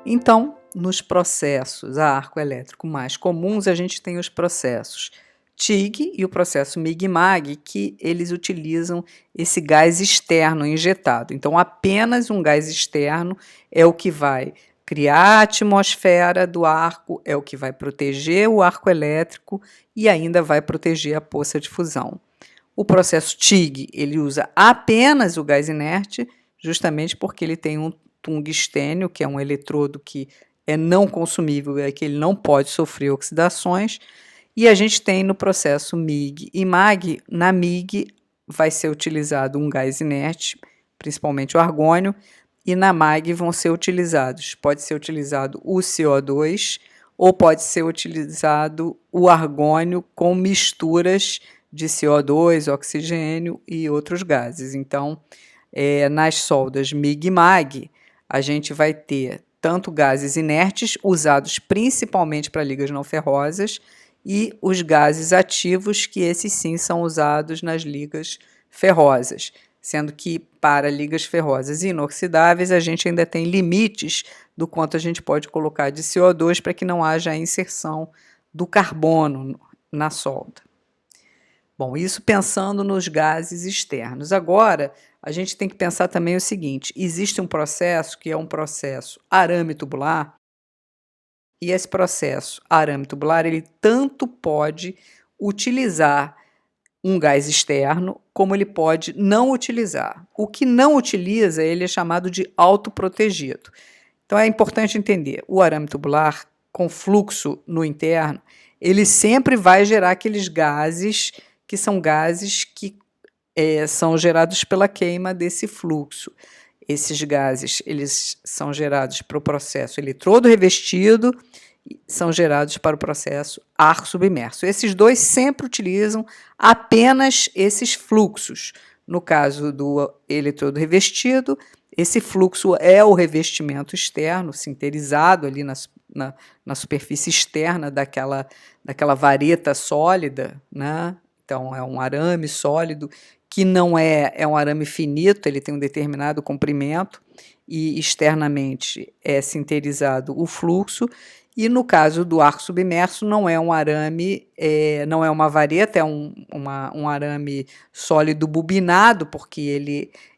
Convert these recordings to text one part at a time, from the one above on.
Então, nos processos a arco elétrico mais comuns, a gente tem os processos TIG e o processo MIG-MAG, que eles utilizam esse gás externo injetado. Então, apenas um gás externo é o que vai criar a atmosfera do arco, é o que vai proteger o arco elétrico e ainda vai proteger a poça de fusão. O processo TIG, ele usa apenas o gás inerte, justamente porque ele tem um tungstênio, que é um eletrodo que é não consumível, é que ele não pode sofrer oxidações. E a gente tem no processo MIG e MAG, na MIG vai ser utilizado um gás inerte, principalmente o argônio, e na MAG vão ser utilizados, pode ser utilizado o CO2 ou pode ser utilizado o argônio com misturas de CO2, oxigênio e outros gases. Então, nas soldas MIG e MAG, a gente vai ter tanto gases inertes, usados principalmente para ligas não ferrosas, e os gases ativos, que esses sim são usados nas ligas ferrosas, sendo que para ligas ferrosas inoxidáveis a gente ainda tem limites do quanto a gente pode colocar de CO2 para que não haja a inserção do carbono na solda. Bom, isso pensando nos gases externos. Agora, a gente tem que pensar também o seguinte: existe um processo que é um processo arame tubular, e esse processo arame tubular, ele tanto pode utilizar um gás externo, como ele pode não utilizar. O que não utiliza, ele é chamado de autoprotegido. Então é importante entender, o arame tubular com fluxo no interno, ele sempre vai gerar aqueles gases que são gases que são gerados pela queima desse fluxo. Esses gases, eles são gerados para o processo eletrodo revestido, são gerados para o processo arco submerso. Esses dois sempre utilizam apenas esses fluxos. No caso do eletrodo revestido, esse fluxo é o revestimento externo, sinterizado ali na superfície externa daquela vareta sólida, né? Então, é um arame sólido que não é um arame finito, ele tem um determinado comprimento e externamente é sinterizado o fluxo. E no caso do arco submerso, não é um arame, não é uma vareta, é um arame sólido bobinado, porque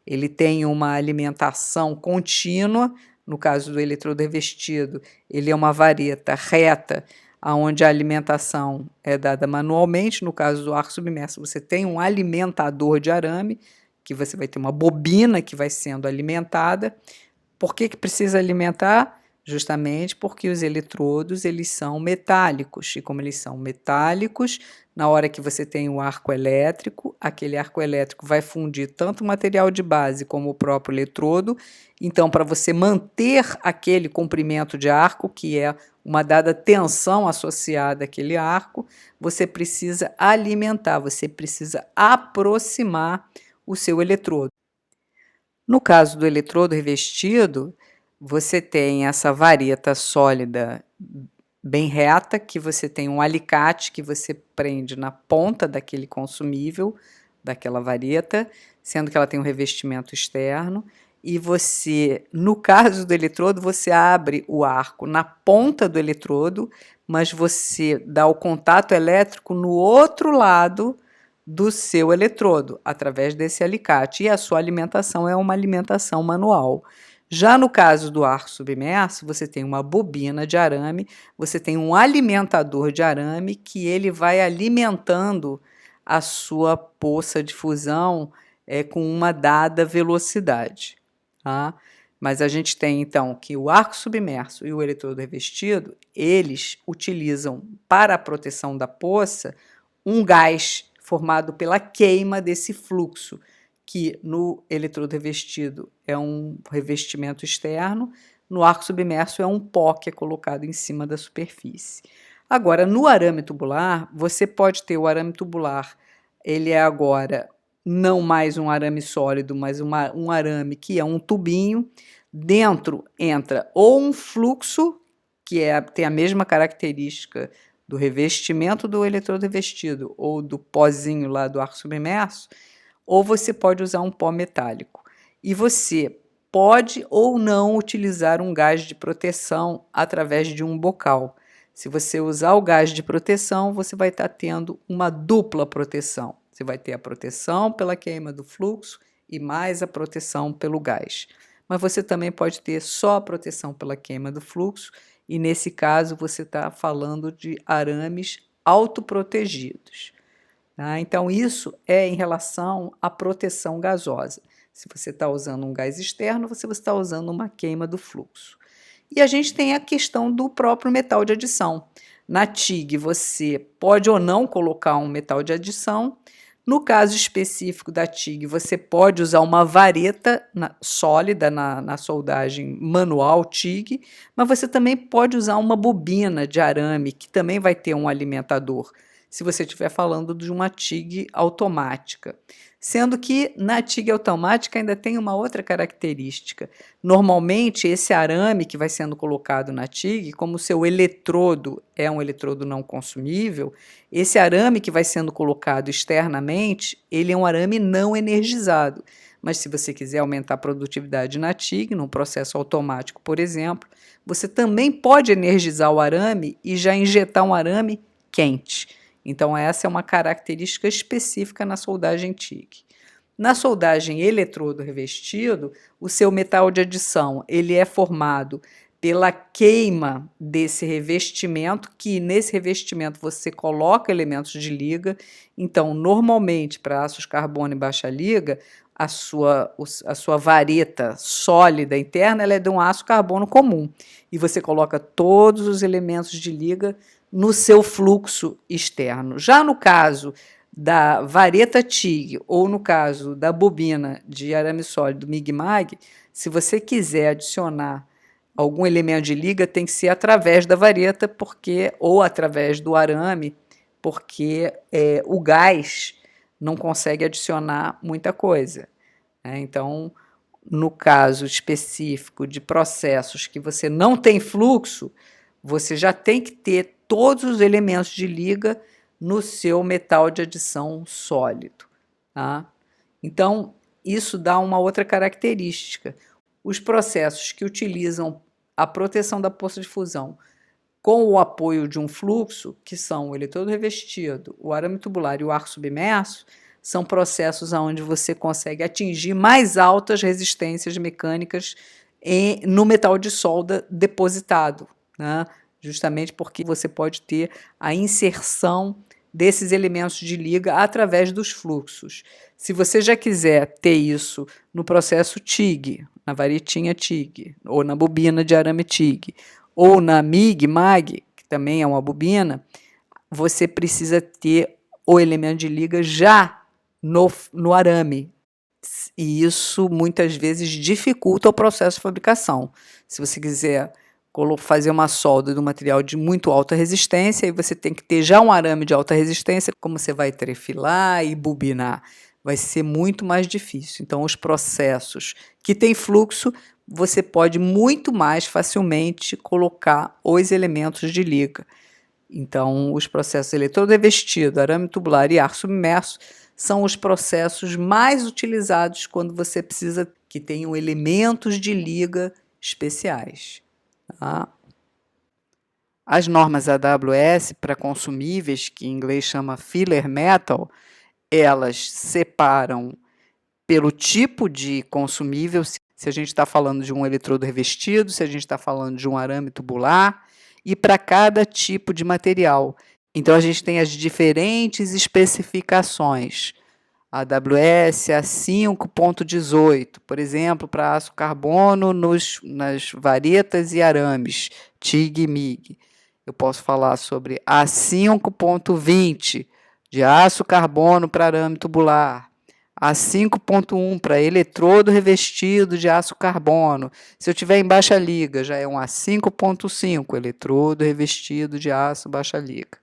ele tem uma alimentação contínua. No caso do eletrodo revestido, ele é uma vareta reta, onde a alimentação é dada manualmente. No caso do arco submerso, você tem um alimentador de arame, que você vai ter uma bobina que vai sendo alimentada. Por que precisa alimentar? Justamente porque os eletrodos, eles são metálicos, e como eles são metálicos, na hora que você tem o arco elétrico, aquele arco elétrico vai fundir tanto o material de base como o próprio eletrodo. Então, para você manter aquele comprimento de arco, que é uma dada tensão associada àquele arco, você precisa alimentar, você precisa aproximar o seu eletrodo. No caso do eletrodo revestido, você tem essa vareta sólida bem reta, que você tem um alicate que você prende na ponta daquele consumível, daquela vareta, sendo que ela tem um revestimento externo, e você, no caso do eletrodo, você abre o arco na ponta do eletrodo, mas você dá o contato elétrico no outro lado do seu eletrodo, através desse alicate, e a sua alimentação é uma alimentação manual. Já no caso do arco submerso, você tem uma bobina de arame, você tem um alimentador de arame que ele vai alimentando a sua poça de fusão com uma dada velocidade. Tá? Mas a gente tem, então, que o arco submerso e o eletrodo revestido, eles utilizam, para a proteção da poça, um gás formado pela queima desse fluxo, que no eletrodo revestido é um revestimento externo, no arco submerso é um pó que é colocado em cima da superfície. Agora, no arame tubular, você pode ter o arame tubular, ele é agora não mais um arame sólido, mas um arame que é um tubinho. Dentro entra ou um fluxo, que tem a mesma característica do revestimento do eletrodo revestido ou do pozinho lá do arco submerso, ou você pode usar um pó metálico. E você pode ou não utilizar um gás de proteção através de um bocal. Se você usar o gás de proteção, você vai estar tendo uma dupla proteção. Você vai ter a proteção pela queima do fluxo e mais a proteção pelo gás. Mas você também pode ter só a proteção pela queima do fluxo, e nesse caso você está falando de arames autoprotegidos. Tá? Então, isso é em relação à proteção gasosa. Se você está usando um gás externo, você está usando uma queima do fluxo. E a gente tem a questão do próprio metal de adição. Na TIG, você pode ou não colocar um metal de adição. No caso específico da TIG, você pode usar uma vareta sólida na soldagem manual TIG, mas você também pode usar uma bobina de arame, que também vai ter um alimentador, se você estiver falando de uma TIG automática. Sendo que na TIG automática ainda tem uma outra característica. Normalmente, esse arame que vai sendo colocado na TIG, como o seu eletrodo é um eletrodo não consumível, esse arame que vai sendo colocado externamente, ele é um arame não energizado. Mas se você quiser aumentar a produtividade na TIG, num processo automático, por exemplo, você também pode energizar o arame e já injetar um arame quente. Então, essa é uma característica específica na soldagem TIG. Na soldagem eletrodo revestido, o seu metal de adição ele é formado pela queima desse revestimento, que nesse revestimento você coloca elementos de liga. Então, normalmente, para aços carbono e baixa liga, a sua vareta sólida interna ela é de um aço carbono comum. E você coloca todos os elementos de liga no seu fluxo externo. Já no caso da vareta TIG ou no caso da bobina de arame sólido MIG-MAG, se você quiser adicionar algum elemento de liga, tem que ser através da vareta ou através do arame, porque o gás não consegue adicionar muita coisa. Então, no caso específico de processos que você não tem fluxo, você já tem que ter todos os elementos de liga no seu metal de adição sólido. Tá? Então, isso dá uma outra característica. Os processos que utilizam a proteção da poça de fusão com o apoio de um fluxo, que são o eletrodo revestido, o arame tubular e o arco submerso, são processos onde você consegue atingir mais altas resistências mecânicas no metal de solda depositado, né? Justamente porque você pode ter a inserção desses elementos de liga através dos fluxos. Se você já quiser ter isso no processo TIG, na varetinha TIG, ou na bobina de arame TIG, ou na MIG-MAG, que também é uma bobina, você precisa ter o elemento de liga já no arame. E isso muitas vezes dificulta o processo de fabricação. Se você quiser fazer uma solda de um material de muito alta resistência, aí você tem que ter já um arame de alta resistência, como você vai trefilar e bobinar, vai ser muito mais difícil. Então, os processos que têm fluxo, você pode muito mais facilmente colocar os elementos de liga. Então, os processos eletrodo revestido, arame tubular e ar submerso são os processos mais utilizados quando você precisa que tenham elementos de liga especiais. Tá? As normas AWS para consumíveis, que em inglês chama filler metal, elas separam pelo tipo de consumível, se a gente está falando de um eletrodo revestido, se a gente está falando de um arame tubular, e para cada tipo de material. Então, a gente tem as diferentes especificações. A AWS a 5.18, por exemplo, para aço carbono nas varetas e arames, TIG e MIG. Eu posso falar sobre a 5.20, de aço carbono para arame tubular. A 5.1 para eletrodo revestido de aço carbono. Se eu tiver em baixa liga, já é um A5.5, eletrodo revestido de aço baixa liga.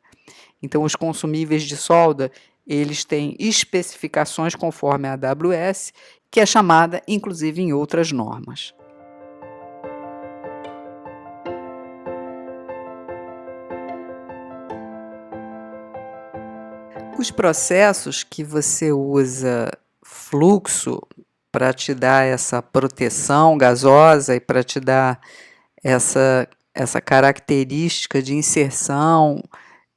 Então, os consumíveis de solda, eles têm especificações conforme a AWS, que é chamada, inclusive, em outras normas. Os processos que você usa fluxo para te dar essa proteção gasosa e para te dar essa característica de inserção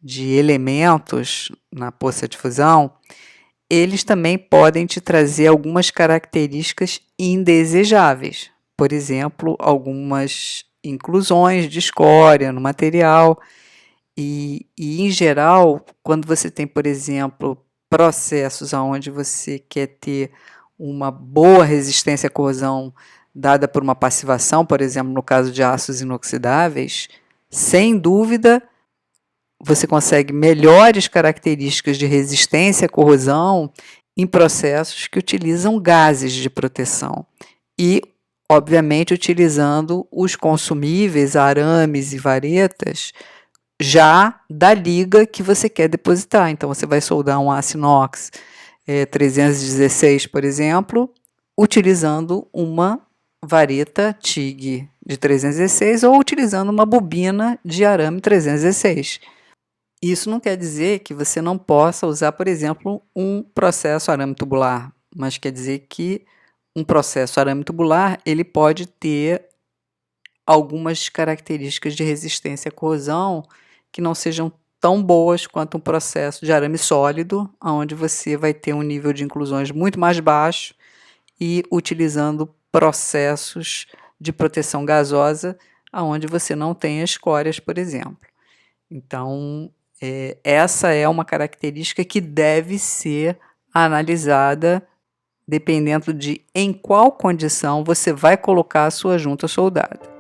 de elementos na poça de fusão, eles também podem te trazer algumas características indesejáveis. Por exemplo, algumas inclusões de escória no material. Em geral, quando você tem, por exemplo, processos onde você quer ter uma boa resistência à corrosão dada por uma passivação, por exemplo, no caso de aços inoxidáveis, sem dúvida, você consegue melhores características de resistência à corrosão em processos que utilizam gases de proteção e, obviamente, utilizando os consumíveis, arames e varetas já da liga que você quer depositar. Então, você vai soldar um aço inox 316, por exemplo, utilizando uma vareta TIG de 316 ou utilizando uma bobina de arame 316. Isso não quer dizer que você não possa usar, por exemplo, um processo arame tubular, mas quer dizer que um processo arame tubular ele pode ter algumas características de resistência à corrosão que não sejam tão boas quanto um processo de arame sólido, onde você vai ter um nível de inclusões muito mais baixo e utilizando processos de proteção gasosa, onde você não tem escórias, por exemplo. Então, essa é uma característica que deve ser analisada dependendo de em qual condição você vai colocar a sua junta soldada.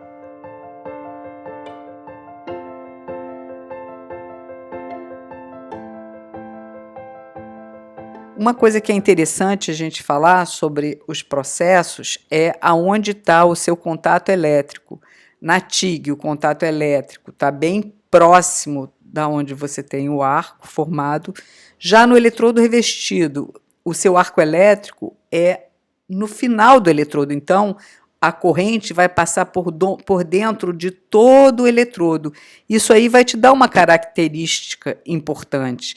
Uma coisa que é interessante a gente falar sobre os processos é aonde está o seu contato elétrico. Na TIG, o contato elétrico está bem próximo da onde você tem o arco formado. Já no eletrodo revestido, o seu arco elétrico é no final do eletrodo. Então, a corrente vai passar por dentro de todo o eletrodo. Isso aí vai te dar uma característica importante.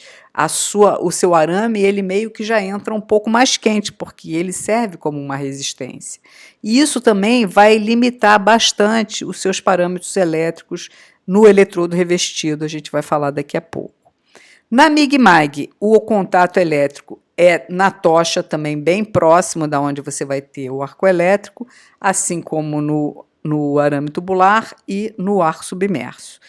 O seu arame, ele meio que já entra um pouco mais quente, porque ele serve como uma resistência. E isso também vai limitar bastante os seus parâmetros elétricos no eletrodo revestido, a gente vai falar daqui a pouco. Na MIG-MAG, o contato elétrico é na tocha também bem próximo da onde você vai ter o arco elétrico, assim como no arame tubular e no arco submerso.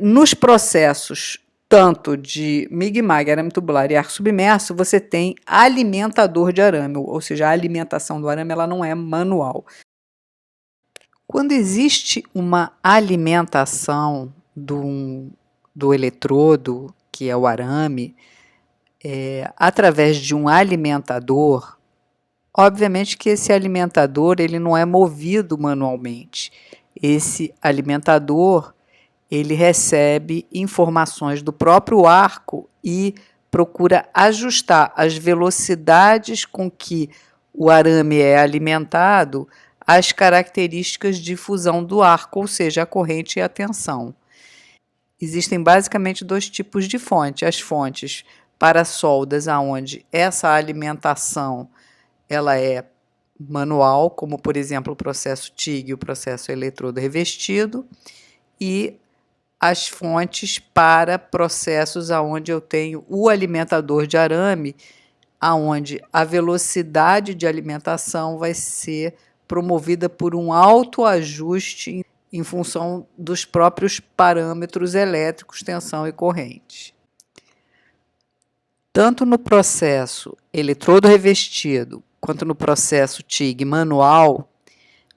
Nos processos tanto de MIG-MAG, arame tubular e arco submerso, você tem alimentador de arame, ou seja, a alimentação do arame ela não é manual. Quando existe uma alimentação do eletrodo, que é o arame, através de um alimentador, obviamente que esse alimentador ele não é movido manualmente. Esse alimentador ele recebe informações do próprio arco e procura ajustar as velocidades com que o arame é alimentado às características de fusão do arco, ou seja, a corrente e a tensão. Existem basicamente dois tipos de fonte. As fontes para soldas onde essa alimentação ela é manual, como por exemplo o processo TIG, o processo eletrodo revestido, e as fontes para processos onde eu tenho o alimentador de arame, onde a velocidade de alimentação vai ser promovida por um autoajuste em função dos próprios parâmetros elétricos, tensão e corrente. Tanto no processo eletrodo revestido quanto no processo TIG manual,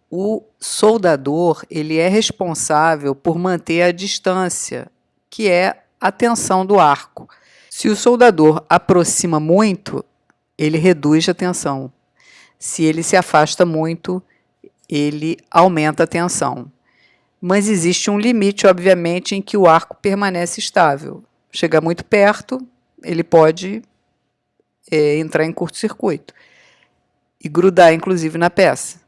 o soldador ele é responsável por manter a distância, que é a tensão do arco. Se o soldador aproxima muito, ele reduz a tensão. Se ele se afasta muito, ele aumenta a tensão. Mas existe um limite, obviamente, em que o arco permanece estável. Chega muito perto, ele pode entrar em curto-circuito e grudar, inclusive, na peça.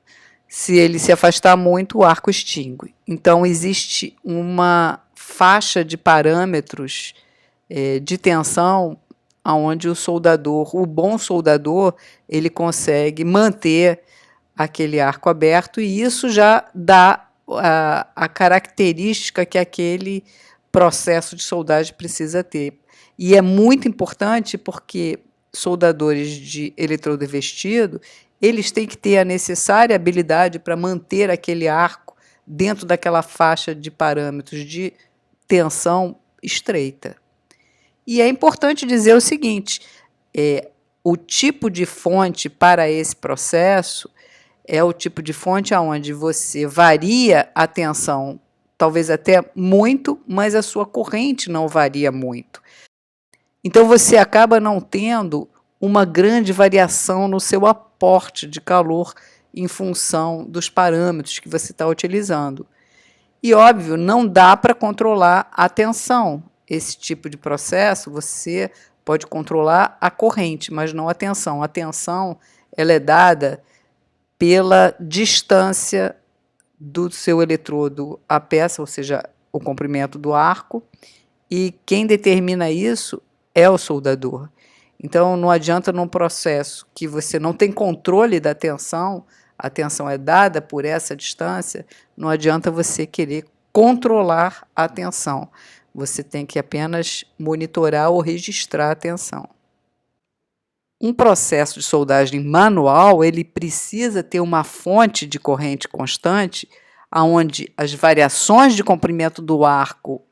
Se ele se afastar muito, o arco extingue. Então, existe uma faixa de parâmetros de tensão onde o bom soldador, ele consegue manter aquele arco aberto, e isso já dá a característica que aquele processo de soldagem precisa ter. E é muito importante porque soldadores de eletrodo revestido, eles têm que ter a necessária habilidade para manter aquele arco dentro daquela faixa de parâmetros de tensão estreita. E é importante dizer o seguinte, o tipo de fonte para esse processo é o tipo de fonte onde você varia a tensão, talvez até muito, mas a sua corrente não varia muito. Então, você acaba não tendo uma grande variação no seu aporte de calor em função dos parâmetros que você está utilizando. E, óbvio, não dá para controlar a tensão. Esse tipo de processo, você pode controlar a corrente, mas não a tensão. A tensão ela é dada pela distância do seu eletrodo à peça, ou seja, o comprimento do arco, e quem determina isso é o soldador. Então, não adianta num processo que você não tem controle da tensão, a tensão é dada por essa distância, não adianta você querer controlar a tensão. Você tem que apenas monitorar ou registrar a tensão. Um processo de soldagem manual, ele precisa ter uma fonte de corrente constante, onde as variações de comprimento do arco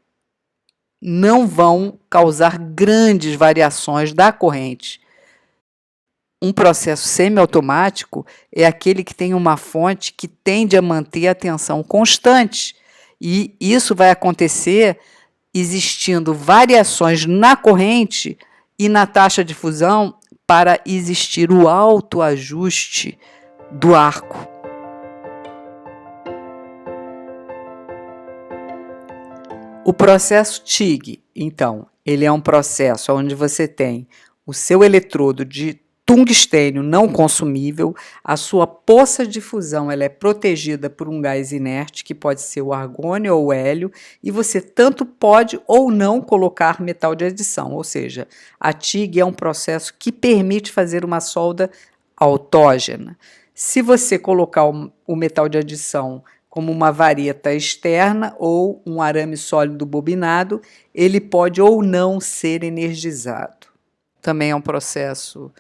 não vão causar grandes variações da corrente. Um processo semiautomático é aquele que tem uma fonte que tende a manter a tensão constante, e isso vai acontecer existindo variações na corrente e na taxa de fusão para existir o autoajuste do arco. O processo TIG, então, ele é um processo onde você tem o seu eletrodo de tungstênio não consumível, a sua poça de fusão ela é protegida por um gás inerte, que pode ser o argônio ou o hélio, e você tanto pode ou não colocar metal de adição, ou seja, a TIG é um processo que permite fazer uma solda autógena. Se você colocar o metal de adição como uma vareta externa ou um arame sólido bobinado, ele pode ou não ser energizado. Também é um processo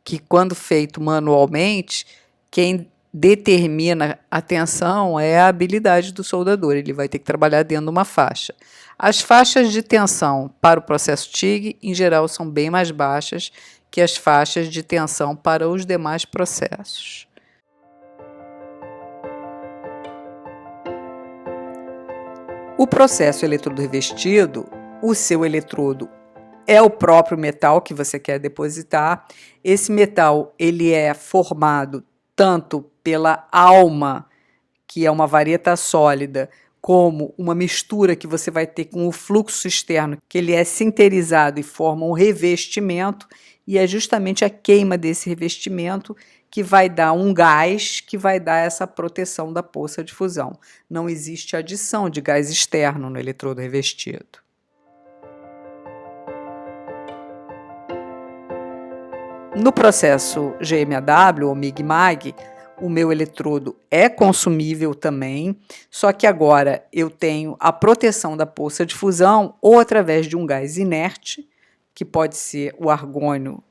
que, quando feito manualmente, quem determina a tensão é a habilidade do soldador, ele vai ter que trabalhar dentro de uma faixa. As faixas de tensão para o processo TIG, em geral, são bem mais baixas que as faixas de tensão para os demais processos. O processo eletrodo revestido, o seu eletrodo é o próprio metal que você quer depositar. Esse metal ele é formado tanto pela alma, que é uma vareta sólida, como uma mistura que você vai ter com o fluxo externo, que ele é sinterizado e forma um revestimento, e é justamente a queima desse revestimento que vai dar um gás, que vai dar essa proteção da poça de fusão. Não existe adição de gás externo no eletrodo revestido. No processo GMAW ou MIG-MAG, o meu eletrodo é consumível também, só que agora eu tenho a proteção da poça de fusão ou através de um gás inerte, que pode ser o argônio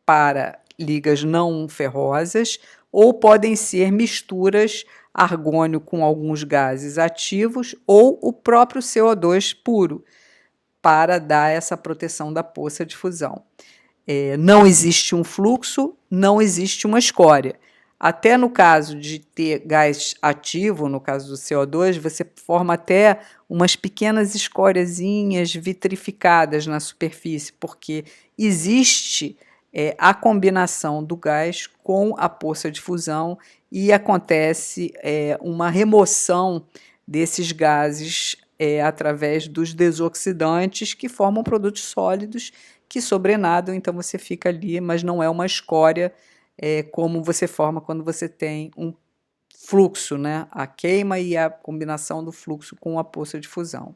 para ligas não ferrosas, ou podem ser misturas argônio com alguns gases ativos ou o próprio CO2 puro, para dar essa proteção da poça de fusão. Não existe um fluxo, não existe uma escória. Até no caso de ter gás ativo, no caso do CO2, você forma até umas pequenas escóriazinhas vitrificadas na superfície, porque existe a combinação do gás com a poça de fusão e acontece uma remoção desses gases através dos desoxidantes que formam produtos sólidos que sobrenadam, então você fica ali, mas não é uma escória como você forma quando você tem um fluxo, né? A queima e a combinação do fluxo com a poça de fusão.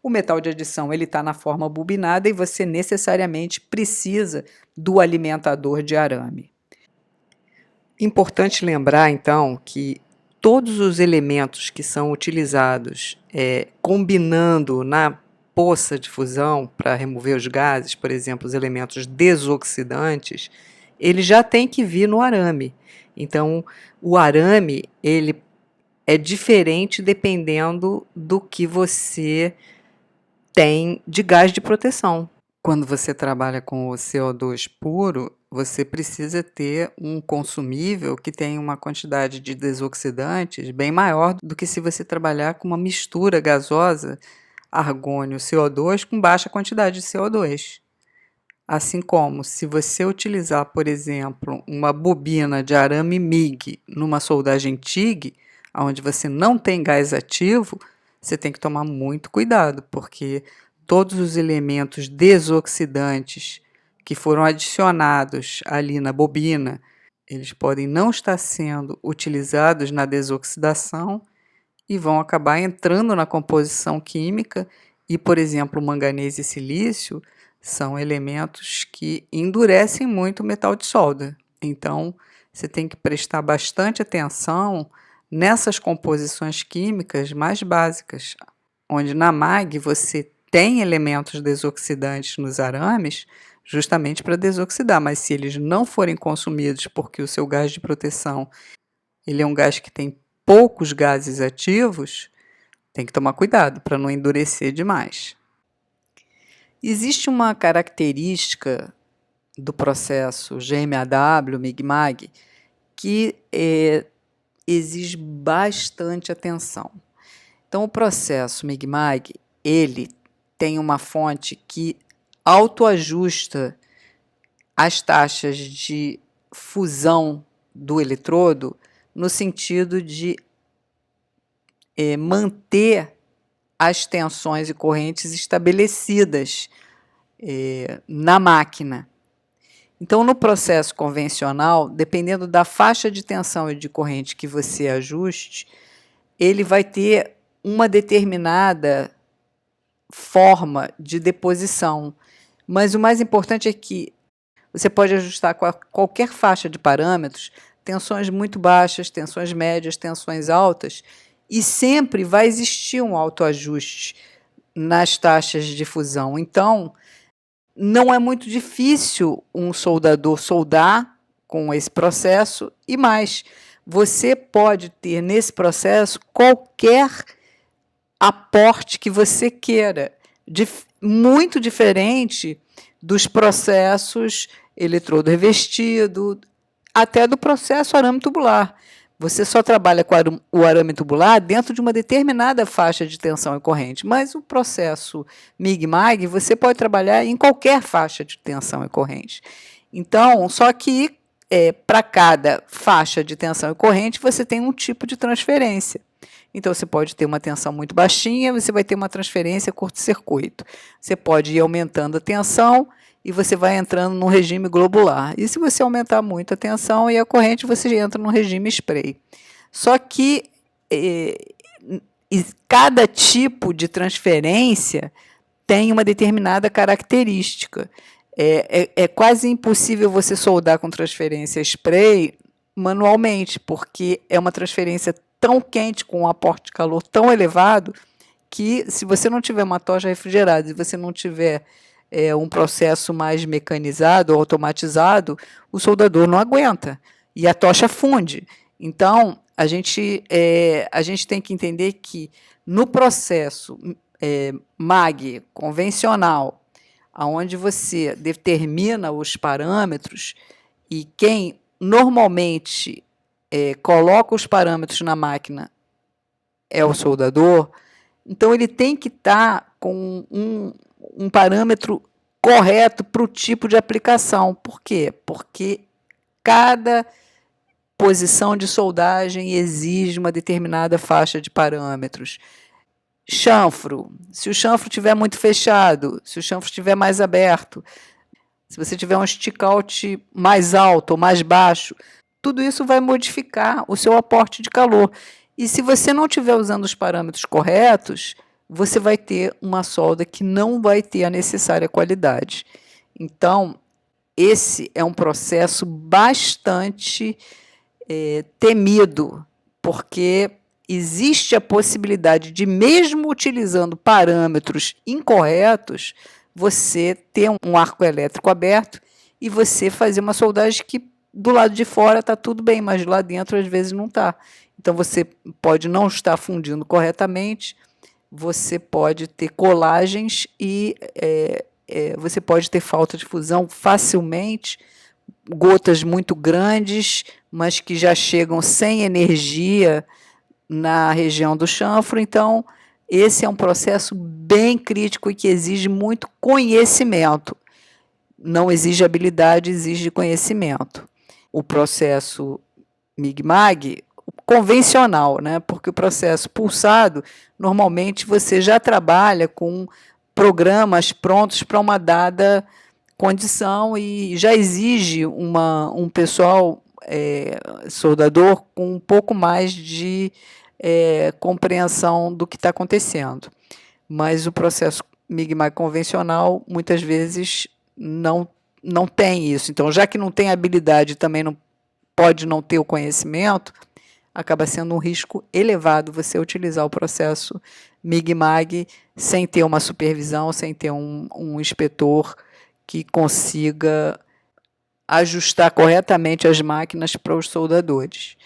O metal de adição ele está na forma bobinada e você necessariamente precisa do alimentador de arame. Importante lembrar, então, que todos os elementos que são utilizados combinando na poça de fusão para remover os gases, por exemplo, os elementos desoxidantes, ele já tem que vir no arame. Então, o arame ele é diferente dependendo do que você tem de gás de proteção. Quando você trabalha com o CO2 puro, você precisa ter um consumível que tem uma quantidade de desoxidantes bem maior do que se você trabalhar com uma mistura gasosa argônio-CO2 com baixa quantidade de CO2. Assim como se você utilizar, por exemplo, uma bobina de arame MIG numa soldagem TIG, onde você não tem gás ativo, você tem que tomar muito cuidado, porque todos os elementos desoxidantes que foram adicionados ali na bobina, eles podem não estar sendo utilizados na desoxidação e vão acabar entrando na composição química e, por exemplo, manganês e silício são elementos que endurecem muito o metal de solda. Então, você tem que prestar bastante atenção nessas composições químicas mais básicas, onde na MAG você tem elementos desoxidantes nos arames justamente para desoxidar, mas se eles não forem consumidos porque o seu gás de proteção ele é um gás que tem poucos gases ativos, tem que tomar cuidado para não endurecer demais. Existe uma característica do processo GMAW, MIG-MAG, que exige bastante atenção. Então, o processo MIG-MAG, ele tem uma fonte que autoajusta as taxas de fusão do eletrodo no sentido de manter as tensões e correntes estabelecidas na máquina. Então, no processo convencional, dependendo da faixa de tensão e de corrente que você ajuste, ele vai ter uma determinada forma de deposição. Mas o mais importante é que você pode ajustar qualquer faixa de parâmetros, tensões muito baixas, tensões médias, tensões altas, e sempre vai existir um autoajuste nas taxas de fusão. Então, não é muito difícil um soldador soldar com esse processo e mais, você pode ter nesse processo qualquer aporte que você queira, muito diferente dos processos eletrodo revestido, até do processo arame tubular. Você só trabalha com o arame tubular dentro de uma determinada faixa de tensão e corrente, mas o processo MIG-MAG você pode trabalhar em qualquer faixa de tensão e corrente. Então, só que para cada faixa de tensão e corrente você tem um tipo de transferência. Então, você pode ter uma tensão muito baixinha, você vai ter uma transferência curto-circuito. Você pode ir aumentando a tensão e você vai entrando no regime globular. E se você aumentar muito a tensão e a corrente, você entra no regime spray. Só que cada tipo de transferência tem uma determinada característica. É quase impossível você soldar com transferência spray manualmente, porque é uma transferência tão quente, com um aporte de calor tão elevado, que se você não tiver uma tocha refrigerada, se você não tiver um processo mais mecanizado ou automatizado, o soldador não aguenta e a tocha funde. Então, a gente tem que entender que no processo MAG convencional, onde você determina os parâmetros e quem normalmente coloca os parâmetros na máquina é o soldador, então ele tem que estar com um parâmetro correto para o tipo de aplicação. Por quê? Porque cada posição de soldagem exige uma determinada faixa de parâmetros. Chanfro, se o chanfro estiver muito fechado, se o chanfro estiver mais aberto, se você tiver um stick-out mais alto ou mais baixo, tudo isso vai modificar o seu aporte de calor. E se você não estiver usando os parâmetros corretos, você vai ter uma solda que não vai ter a necessária qualidade. Então, esse é um processo bastante temido, porque existe a possibilidade de, mesmo utilizando parâmetros incorretos, você ter um arco elétrico aberto e você fazer uma soldagem que do lado de fora está tudo bem, mas lá dentro às vezes não está. Então você pode não estar fundindo corretamente, você pode ter colagens e você pode ter falta de fusão facilmente, gotas muito grandes, mas que já chegam sem energia na região do chanfro. Então, esse é um processo bem crítico e que exige muito conhecimento. Não exige habilidade, exige conhecimento. O processo MIG-MAG, convencional, né? Porque o processo pulsado, normalmente você já trabalha com programas prontos para uma dada condição e já exige um pessoal soldador com um pouco mais de compreensão do que está acontecendo. Mas o processo MIG-MAG convencional, muitas vezes, não tem isso. Então, já que não tem habilidade, também não pode não ter o conhecimento, acaba sendo um risco elevado você utilizar o processo MIG-MAG sem ter uma supervisão, sem ter um inspetor que consiga ajustar corretamente as máquinas para os soldadores.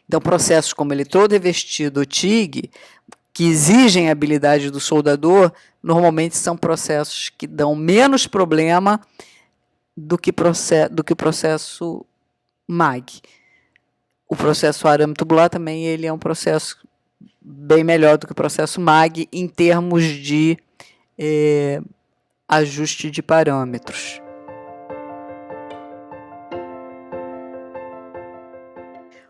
Então, processos como eletrodo revestido ou TIG, que exigem a habilidade do soldador, normalmente são processos que dão menos problema do que o processo MAG. O processo arame tubular também ele é um processo bem melhor do que o processo MAG em termos de ajuste de parâmetros.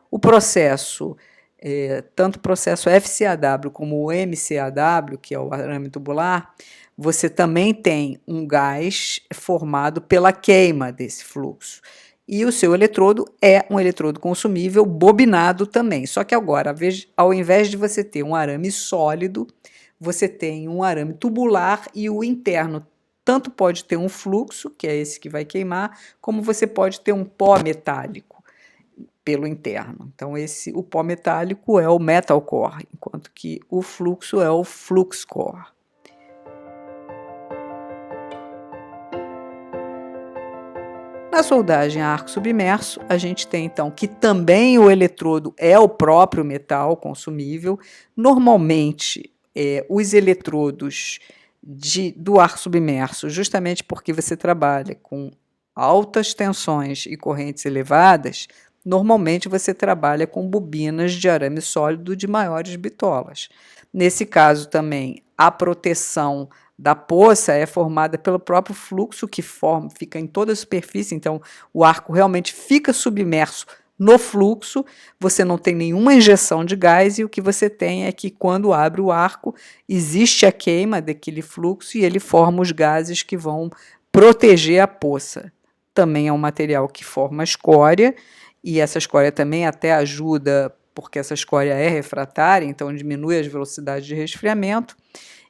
O processo, tanto o processo FCAW como o MCAW, que é o arame tubular, você também tem um gás formado pela queima desse fluxo. E o seu eletrodo é um eletrodo consumível bobinado também. Só que agora, ao invés de você ter um arame sólido, você tem um arame tubular e o interno tanto pode ter um fluxo, que é esse que vai queimar, como você pode ter um pó metálico pelo interno. Então, o pó metálico é o metal core, enquanto que o fluxo é o flux core. Na soldagem a arco submerso, a gente tem então que também o eletrodo é o próprio metal consumível. Normalmente, os eletrodos do arco submerso, justamente porque você trabalha com altas tensões e correntes elevadas, normalmente você trabalha com bobinas de arame sólido de maiores bitolas. Nesse caso também, a proteção da poça é formada pelo próprio fluxo que fica em toda a superfície, então o arco realmente fica submerso no fluxo, você não tem nenhuma injeção de gás e o que você tem é que quando abre o arco, existe a queima daquele fluxo e ele forma os gases que vão proteger a poça. Também é um material que forma escória e essa escória também até ajuda, porque essa escória é refratária, então diminui as velocidades de resfriamento.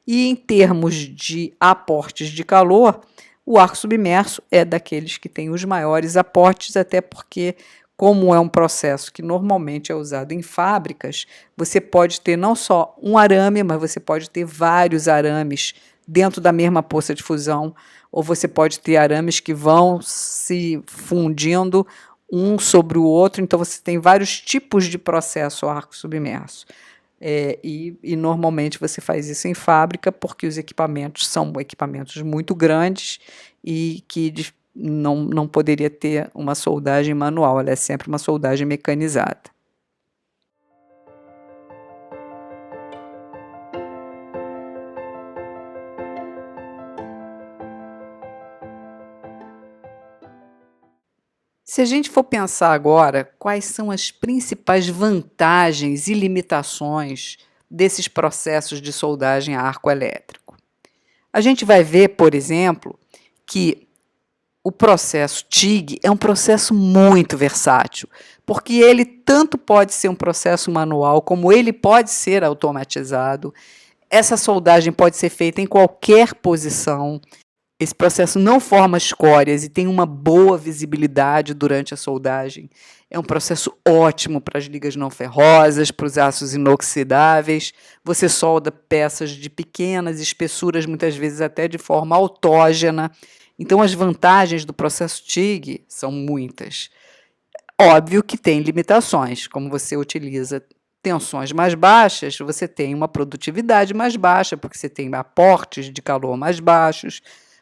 E em termos de aportes de calor, o arco submerso é daqueles que tem os maiores aportes, até porque, como é um processo que normalmente é usado em fábricas, você pode ter não só um arame, mas você pode ter vários arames dentro da mesma poça de fusão, ou você pode ter arames que vão se fundindo um sobre o outro, então você tem vários tipos de processo arco submerso. E normalmente você faz isso em fábrica porque os equipamentos são equipamentos muito grandes e que não poderia ter uma soldagem manual, ela é sempre uma soldagem mecanizada. Se a gente for pensar agora quais são as principais vantagens e limitações desses processos de soldagem a arco elétrico, a gente vai ver, por exemplo, que o processo TIG é um processo muito versátil, porque ele tanto pode ser um processo manual, como ele pode ser automatizado. Essa soldagem pode ser feita em qualquer posição. Esse processo não forma escórias e tem uma boa visibilidade durante a soldagem. É um processo ótimo para as ligas não ferrosas, para os aços inoxidáveis. Você solda peças de pequenas espessuras, muitas vezes até de forma autógena. Então, as vantagens do processo TIG são muitas. Óbvio que tem limitações, como você utiliza tensões mais baixas, você tem uma produtividade mais baixa, porque você tem aportes de calor mais baixos,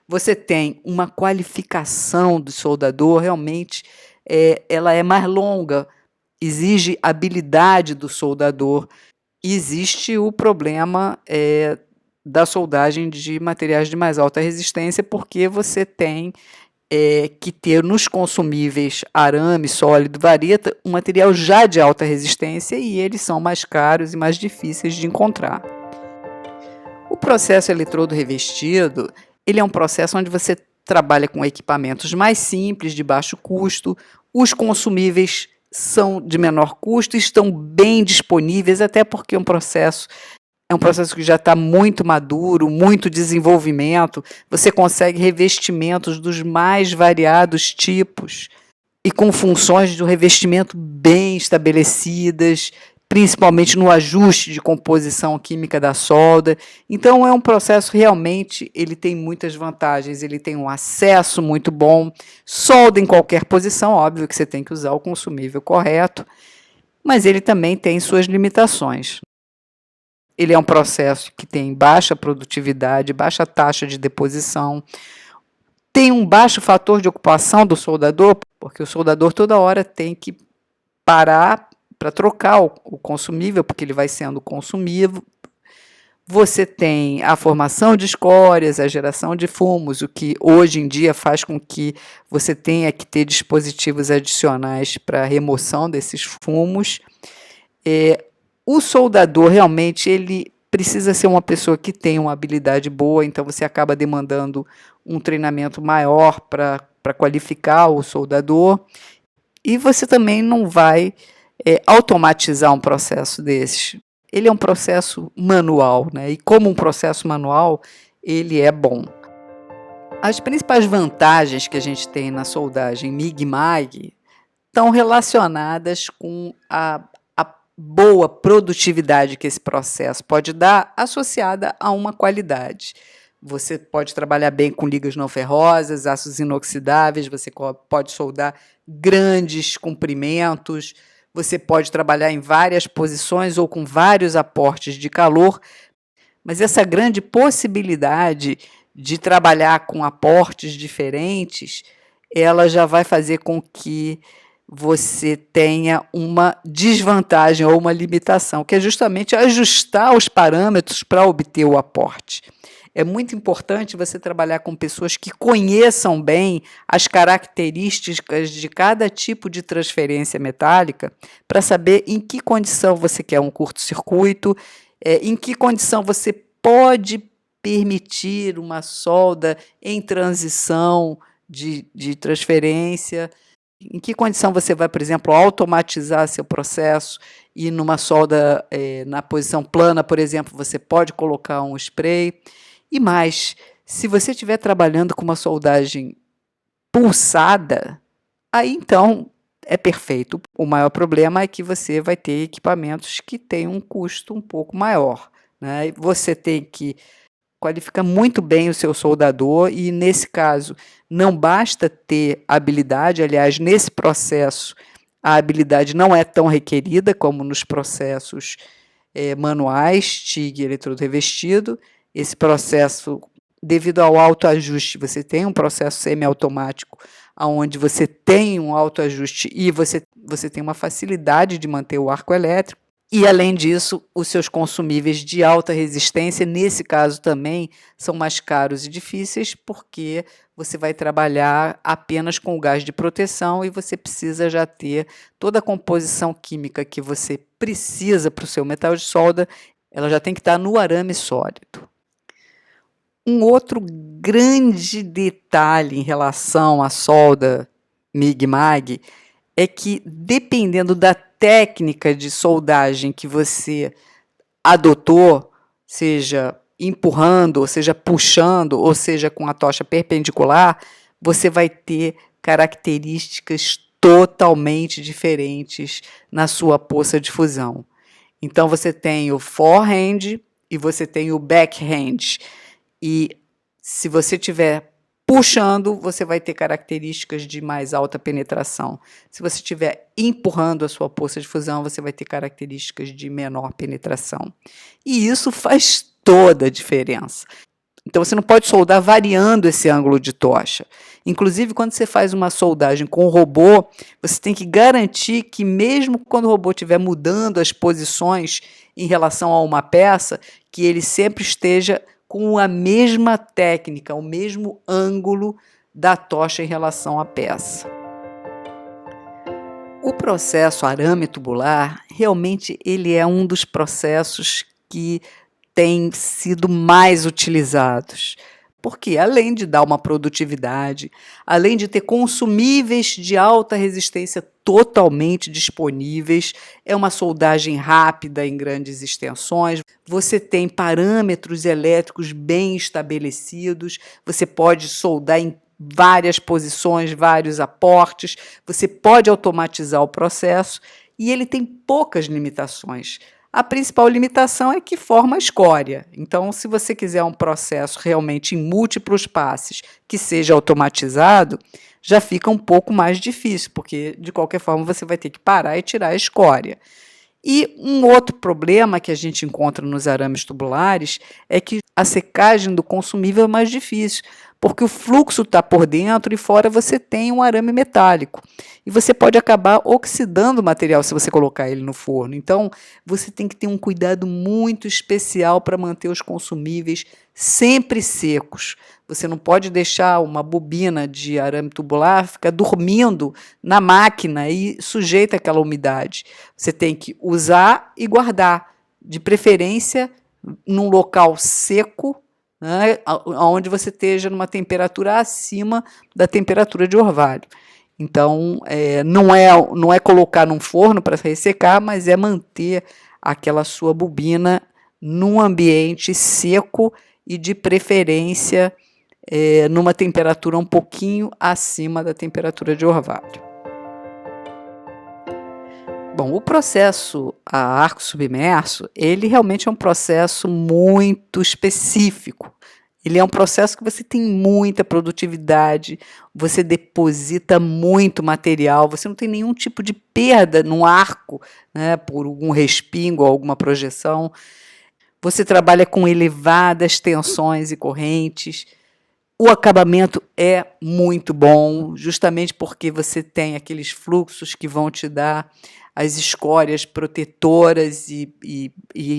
você tem uma qualificação do soldador, realmente ela é mais longa, exige habilidade do soldador, e existe o problema da soldagem de materiais de mais alta resistência, porque você tem que ter nos consumíveis arame, sólido, vareta, um material já de alta resistência, e eles são mais caros e mais difíceis de encontrar. O processo eletrodo revestido, ele é um processo onde você trabalha com equipamentos mais simples, de baixo custo, os consumíveis são de menor custo e estão bem disponíveis, até porque é um processo que já está muito maduro, muito desenvolvimento, você consegue revestimentos dos mais variados tipos e com funções de revestimento bem estabelecidas, principalmente no ajuste de composição química da solda. Então, é um processo realmente, ele tem muitas vantagens, ele tem um acesso muito bom, solda em qualquer posição, óbvio que você tem que usar o consumível correto, mas ele também tem suas limitações. Ele é um processo que tem baixa produtividade, baixa taxa de deposição, tem um baixo fator de ocupação do soldador, porque o soldador toda hora tem que parar para trocar o consumível, porque ele vai sendo consumido. Você tem a formação de escórias, a geração de fumos, o que hoje em dia faz com que você tenha que ter dispositivos adicionais para a remoção desses fumos. O soldador, realmente, ele precisa ser uma pessoa que tenha uma habilidade boa, então você acaba demandando um treinamento maior para qualificar o soldador, e você também não vai automatizar um processo desses. Ele é um processo manual, né? E como um processo manual, ele é bom. As principais vantagens que a gente tem na soldagem MIG-MAG estão relacionadas com a boa produtividade que esse processo pode dar, associada a uma qualidade. Você pode trabalhar bem com ligas não ferrosas, aços inoxidáveis, você pode soldar grandes comprimentos, você pode trabalhar em várias posições ou com vários aportes de calor, mas essa grande possibilidade de trabalhar com aportes diferentes, ela já vai fazer com que você tenha uma desvantagem ou uma limitação, que é justamente ajustar os parâmetros para obter o aporte. É muito importante você trabalhar com pessoas que conheçam bem as características de cada tipo de transferência metálica, para saber em que condição você quer um curto-circuito, em que condição você pode permitir uma solda em transição de transferência, em que condição você vai, por exemplo, automatizar seu processo e numa solda na posição plana, por exemplo, você pode colocar um spray. E mais, se você estiver trabalhando com uma soldagem pulsada, aí então é perfeito. O maior problema é que você vai ter equipamentos que têm um custo um pouco maior, né? E você tem que qualificar muito bem o seu soldador e, nesse caso, não basta ter habilidade. Aliás, nesse processo, a habilidade não é tão requerida como nos processos manuais, TIG eletrodo revestido. Esse processo, devido ao autoajuste, você tem um processo semiautomático, onde você tem um autoajuste e você tem uma facilidade de manter o arco elétrico. E, além disso, os seus consumíveis de alta resistência, nesse caso também, são mais caros e difíceis, porque você vai trabalhar apenas com o gás de proteção e você precisa já ter toda a composição química que você precisa para o seu metal de solda, ela já tem que estar no arame sólido. Um outro grande detalhe em relação à solda MIG-MAG é que, dependendo da técnica de soldagem que você adotou, seja empurrando, ou seja puxando, ou seja com a tocha perpendicular, você vai ter características totalmente diferentes na sua poça de fusão. Então, você tem o forehand e você tem o backhand. E se você estiver puxando, você vai ter características de mais alta penetração. Se você estiver empurrando a sua poça de fusão, você vai ter características de menor penetração. E isso faz toda a diferença. Então, você não pode soldar variando esse ângulo de tocha. Inclusive, quando você faz uma soldagem com o robô, você tem que garantir que, mesmo quando o robô estiver mudando as posições em relação a uma peça, que ele sempre esteja com a mesma técnica, o mesmo ângulo da tocha em relação à peça. O processo arame tubular, realmente, ele é um dos processos que têm sido mais utilizados, porque além de dar uma produtividade, além de ter consumíveis de alta resistência totalmente disponíveis, é uma soldagem rápida em grandes extensões, você tem parâmetros elétricos bem estabelecidos, você pode soldar em várias posições, vários aportes, você pode automatizar o processo e ele tem poucas limitações. A principal limitação é que forma a escória. Então, se você quiser um processo realmente em múltiplos passes que seja automatizado, já fica um pouco mais difícil, porque, de qualquer forma, você vai ter que parar e tirar a escória. E um outro problema que a gente encontra nos arames tubulares é que a secagem do consumível é mais difícil, porque o fluxo está por dentro e fora você tem um arame metálico. E você pode acabar oxidando o material se você colocar ele no forno. Então, você tem que ter um cuidado muito especial para manter os consumíveis sempre secos. Você não pode deixar uma bobina de arame tubular ficar dormindo na máquina e sujeita àquela umidade. Você tem que usar e guardar, de preferência num local seco, né, onde você esteja numa temperatura acima da temperatura de orvalho. Então, não é colocar num forno para ressecar, mas é manter aquela sua bobina num ambiente seco e, de preferência, numa temperatura um pouquinho acima da temperatura de orvalho. Bom, o processo a arco submerso, ele realmente é um processo muito específico. Ele é um processo que você tem muita produtividade, você deposita muito material, você não tem nenhum tipo de perda no arco, né, por algum respingo ou alguma projeção. Você trabalha com elevadas tensões e correntes. O acabamento é muito bom, justamente porque você tem aqueles fluxos que vão te dar as escórias protetoras e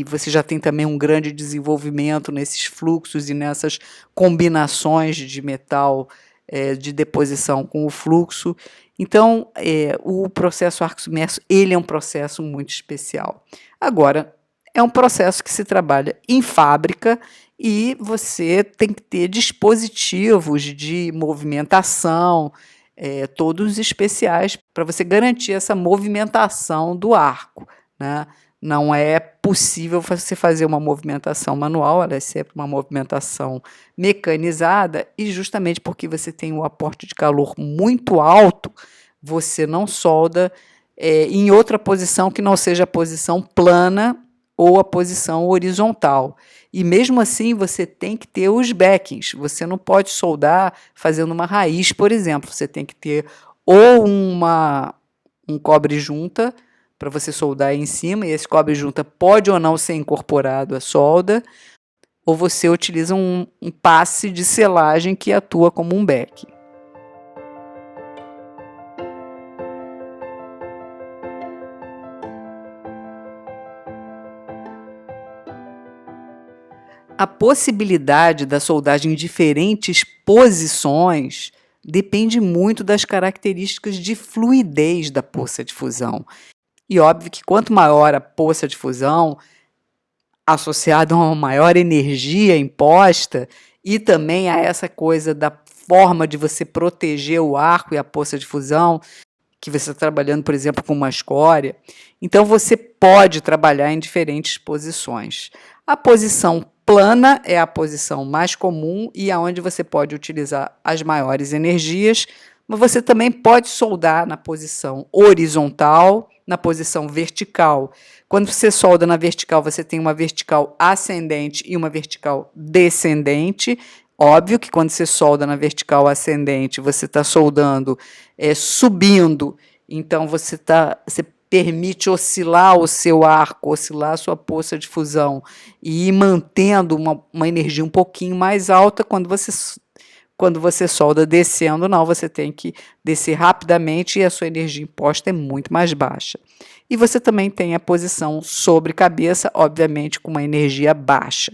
você já tem também um grande desenvolvimento nesses fluxos e nessas combinações de metal de deposição com o fluxo. Então, o processo arco submerso, ele é um processo muito especial. Agora, é um processo que se trabalha em fábrica e você tem que ter dispositivos de movimentação, todos especiais para você garantir essa movimentação do arco, né? Não é possível você fazer uma movimentação manual, ela é sempre uma movimentação mecanizada, e justamente porque você tem um aporte de calor muito alto, você não solda em outra posição que não seja a posição plana ou a posição horizontal. E mesmo assim você tem que ter os backings, você não pode soldar fazendo uma raiz, por exemplo, você tem que ter ou um cobre-junta para você soldar aí em cima, e esse cobre-junta pode ou não ser incorporado à solda, ou você utiliza um passe de selagem que atua como um backing. A possibilidade da soldagem em diferentes posições depende muito das características de fluidez da poça de fusão. E óbvio que quanto maior a poça de fusão, associado a uma maior energia imposta, e também a essa coisa da forma de você proteger o arco e a poça de fusão, que você está trabalhando, por exemplo, com uma escória. Então, você pode trabalhar em diferentes posições. A posição plana é a posição mais comum e aonde você pode utilizar as maiores energias, mas você também pode soldar na posição horizontal, na posição vertical. Quando você solda na vertical, você tem uma vertical ascendente e uma vertical descendente. Óbvio que quando você solda na vertical ascendente, você está soldando subindo, então você permite oscilar o seu arco, oscilar a sua poça de fusão e ir mantendo uma energia um pouquinho mais alta. Quando você solda descendo, não, você tem que descer rapidamente e a sua energia imposta é muito mais baixa. E você também tem a posição sobre cabeça, obviamente com uma energia baixa.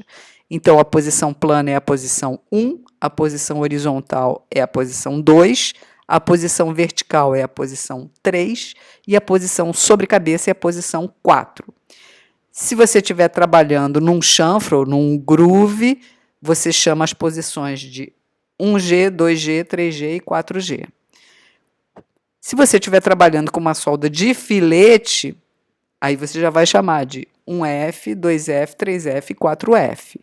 Então, a posição plana é a posição 1, a posição horizontal é a posição 2, a posição vertical é a posição 3 e a posição sobre cabeça é a posição 4. Se você estiver trabalhando num chanfro, num groove, você chama as posições de 1G, 2G, 3G e 4G. Se você estiver trabalhando com uma solda de filete, aí você já vai chamar de 1F, 2F, 3F e 4F.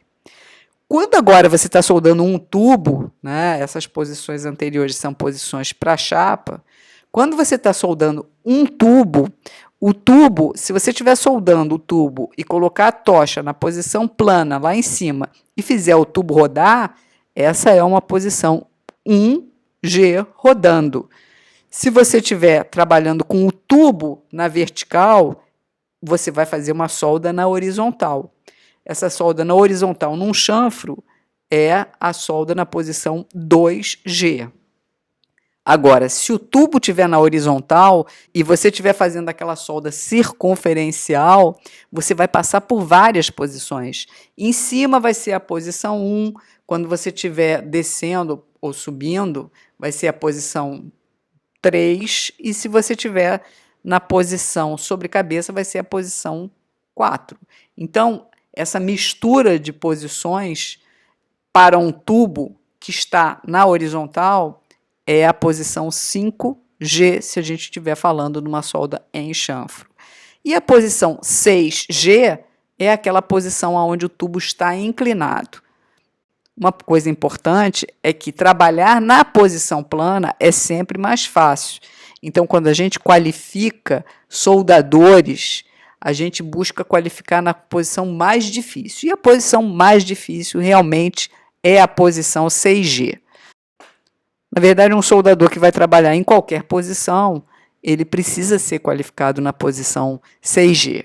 Quando agora você está soldando um tubo, né, essas posições anteriores são posições para chapa, quando você está soldando um tubo, o tubo, se você estiver soldando o tubo e colocar a tocha na posição plana lá em cima e fizer o tubo rodar, essa é uma posição 1G rodando. Se você estiver trabalhando com o tubo na vertical, você vai fazer uma solda na horizontal. Essa solda na horizontal num chanfro é a solda na posição 2G. Agora, se o tubo estiver na horizontal e você estiver fazendo aquela solda circunferencial, você vai passar por várias posições. Em cima vai ser a posição 1, quando você estiver descendo ou subindo, vai ser a posição 3, e se você estiver na posição sobre cabeça, vai ser a posição 4. Então, essa mistura de posições para um tubo que está na horizontal é a posição 5G, se a gente estiver falando numa solda em chanfro. E a posição 6G é aquela posição onde o tubo está inclinado. Uma coisa importante é que trabalhar na posição plana é sempre mais fácil. Então, quando a gente qualifica soldadores, a gente busca qualificar na posição mais difícil. E a posição mais difícil realmente é a posição 6G. Na verdade, um soldador que vai trabalhar em qualquer posição, ele precisa ser qualificado na posição 6G.